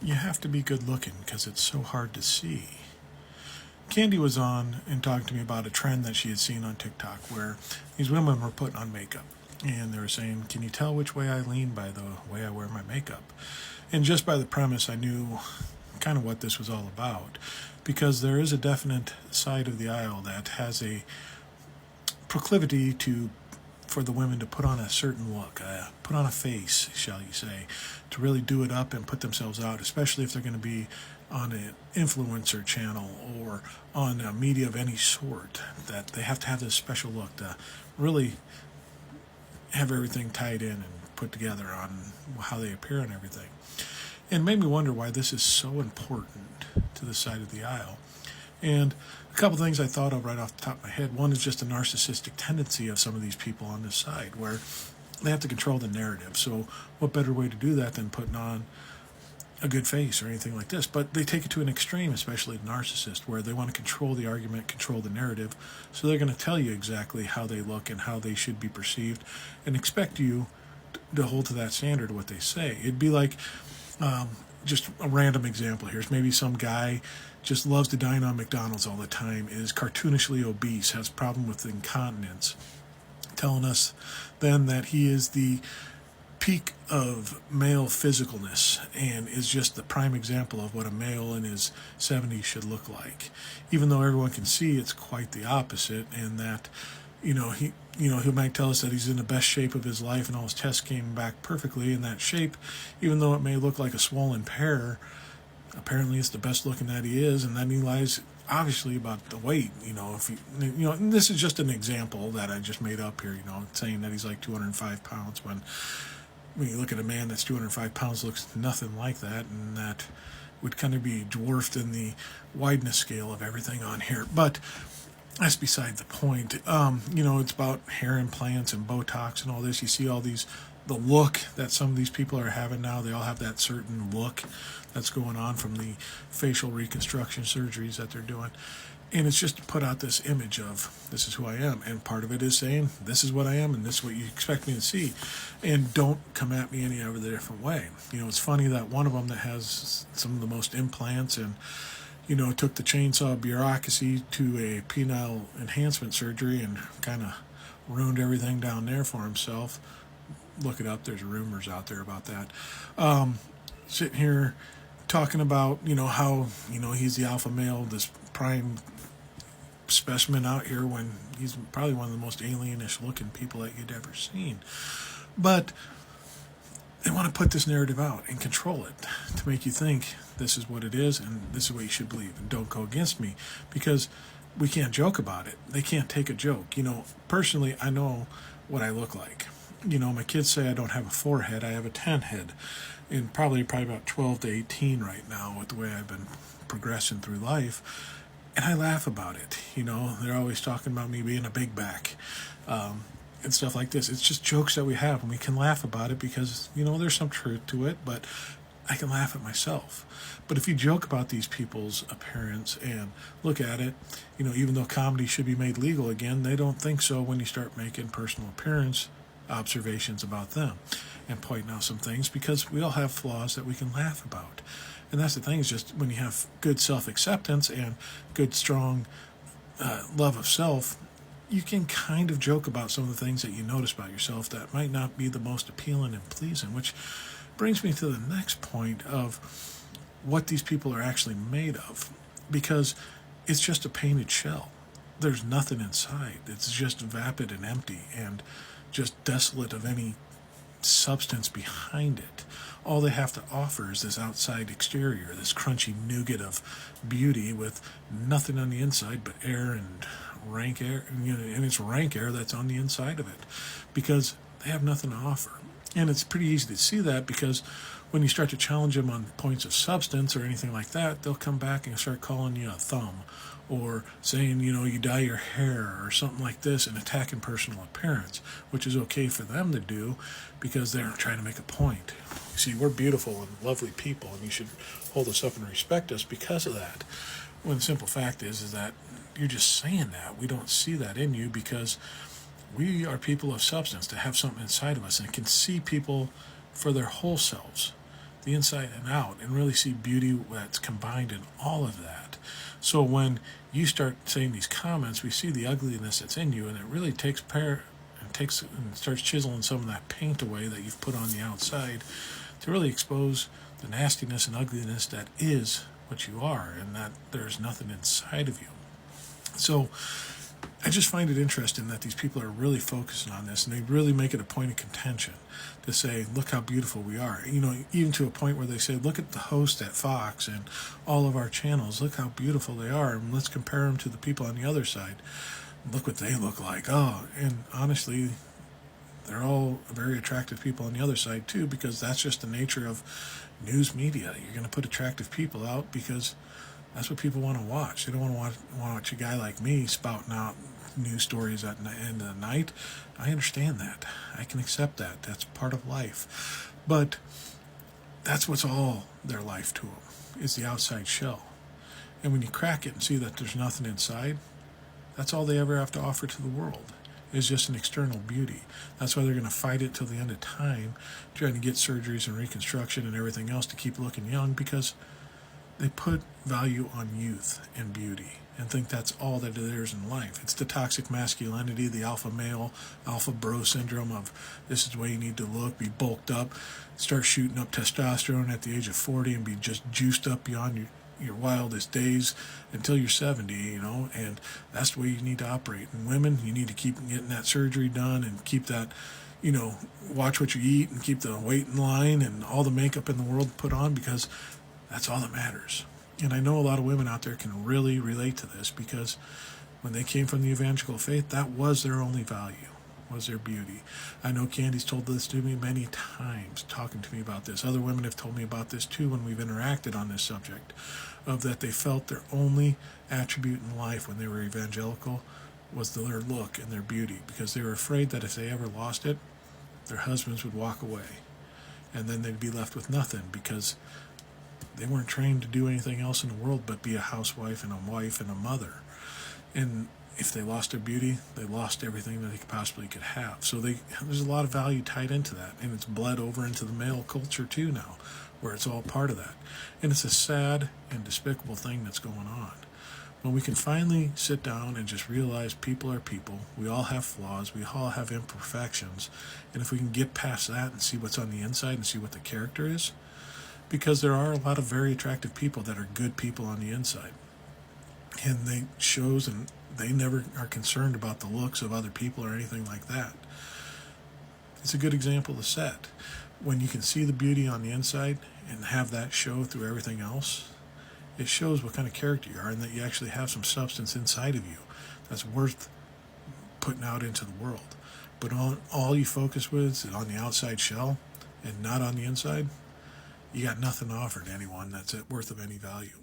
you have to be good looking because it's so hard to see. Candy was on and talking to me about a trend that she had seen on TikTok where these women were putting on makeup. And they were saying, "Can you tell which way I lean by the way I wear my makeup?" And just by the premise, I knew kind of what this was all about because there is a definite side of the aisle that has a proclivity to for the women to put on a certain look, put on a face, shall you say, to really do it up and put themselves out, especially if they're going to be on an influencer channel or on media of any sort, that they have to have this special look to really have everything tied in and put together on how they appear and everything. And it made me wonder why this is so important to the side of the aisle. And a couple things I thought of right off the top of my head. One is just a narcissistic tendency of some of these people on this side where they have to control the narrative. So what better way to do that than putting on a good face or anything like this? But they take it to an extreme, especially narcissists, where they want to control the argument, control the narrative. So they're going to tell you exactly how they look and how they should be perceived and expect you to hold to that standard of what they say. It'd be like just a random example here is maybe some guy just loves to dine on McDonald's all the time, is cartoonishly obese, has a problem with incontinence, telling us then that he is the peak of male physicalness and is just the prime example of what a male in his 70s should look like, even though everyone can see it's quite the opposite, and that he might tell us that he's in the best shape of his life and all his tests came back perfectly in that shape, even though it may look like a swollen pear. Apparently it's the best looking that he is, and then he lies obviously about the weight. If and this is just an example that I just made up here, saying that he's like 205 pounds when you look at a man that's 205 pounds looks nothing like that, and that would kind of be dwarfed in the wideness scale of everything on here. But that's beside the point. It's about hair implants and Botox and all this. You see all these, the look that some of these people are having now. They all have that certain look that's going on from the facial reconstruction surgeries that they're doing. And it's just to put out this image of, this is who I am. And part of it is saying, this is what I am and this is what you expect me to see. And don't come at me any other different way. It's funny that one of them that has some of the most implants and took the chainsaw bureaucracy to a penile enhancement surgery and kind of ruined everything down there for himself. Look it up. There's rumors out there about that. Sitting here talking about, how, he's the alpha male, this prime specimen out here when he's probably one of the most alienish looking people that you'd ever seen. But they want to put this narrative out and control it to make you think this is what it is and this is what you should believe and don't go against me, because we can't joke about it. They can't take a joke. Personally, I know what I look like. My kids say I don't have a 4 head, I have a 10 head, and probably about 12 to 18 right now with the way I've been progressing through life. And I laugh about it. They're always talking about me being a big back. And stuff like this. It's just jokes that we have, and we can laugh about it because, there's some truth to it, but I can laugh at myself. But if you joke about these people's appearance and look at it, even though comedy should be made legal again, they don't think so when you start making personal appearance observations about them and pointing out some things, because we all have flaws that we can laugh about. And that's the thing, is just when you have good self-acceptance and good, strong love of self, you can kind of joke about some of the things that you notice about yourself that might not be the most appealing and pleasing, which brings me to the next point of what these people are actually made of, because it's just a painted shell. There's nothing inside. It's just vapid and empty and just desolate of any substance behind it. All they have to offer is this outside exterior, this crunchy nougat of beauty with nothing on the inside but air and rank air, and it's rank air that's on the inside of it, because they have nothing to offer. And it's pretty easy to see that, because when you start to challenge them on points of substance or anything like that, they'll come back and start calling you a thumb, or saying, you dye your hair or something like this, and attacking personal appearance, which is okay for them to do because they're trying to make a point. You see, we're beautiful and lovely people, and you should hold us up and respect us because of that. When the simple fact is that you're just saying that. We don't see that in you, because we are people of substance that have something inside of us and can see people for their whole selves, the inside and out and really see beauty that's combined in all of that. So when you start saying these comments, we see the ugliness that's in you, and it really takes and starts chiseling some of that paint away that you've put on the outside to really expose the nastiness and ugliness that is what you are, and that there's nothing inside of you. So I just find it interesting that these people are really focusing on this, and they really make it a point of contention to say, look how beautiful we are. Even to a point where they say, look at the host at Fox and all of our channels, look how beautiful they are, and let's compare them to the people on the other side. Look what they look like. Oh, and honestly, they're all very attractive people on the other side too, because that's just the nature of news media. You're going to put attractive people out because that's what people want to watch. They don't want to watch a guy like me spouting out news stories at the end of the night. I understand that. I can accept that. That's part of life. But that's what's all their life to them, is the outside shell. And when you crack it and see that there's nothing inside, that's all they ever have to offer to the world, is just an external beauty. That's why they're going to fight it till the end of time, trying to get surgeries and reconstruction and everything else to keep looking young, because they put value on youth and beauty and think that's all that there is in life. It's the toxic masculinity, the alpha male, alpha bro syndrome of this is the way you need to look, be bulked up, start shooting up testosterone at the age of 40 and be just juiced up beyond your wildest days until you're 70, and that's the way you need to operate. And women, you need to keep getting that surgery done and keep that, watch what you eat and keep the weight in line and all the makeup in the world put on, because that's all that matters. And I know a lot of women out there can really relate to this, because when they came from the evangelical faith, that was their only value, was their beauty. I know Candy's told this to me many times, talking to me about this. Other women have told me about this too when we've interacted on this subject, of that they felt their only attribute in life when they were evangelical was their look and their beauty, because they were afraid that if they ever lost it, their husbands would walk away, and then they'd be left with nothing, because they weren't trained to do anything else in the world but be a housewife and a wife and a mother. And if they lost their beauty, they lost everything that they possibly could have. So there's a lot of value tied into that, and it's bled over into the male culture too now, where it's all part of that. And it's a sad and despicable thing that's going on. When we can finally sit down and just realize people are people, we all have flaws, we all have imperfections, and if we can get past that and see what's on the inside and see what the character is, because there are a lot of very attractive people that are good people on the inside, and they shows, and they never are concerned about the looks of other people or anything like that. It's a good example to set. When you can see the beauty on the inside and have that show through everything else, it shows what kind of character you are, and that you actually have some substance inside of you that's worth putting out into the world. But all you focus with is on the outside shell and not on the inside, you got nothing to offer to anyone that's worth of any value.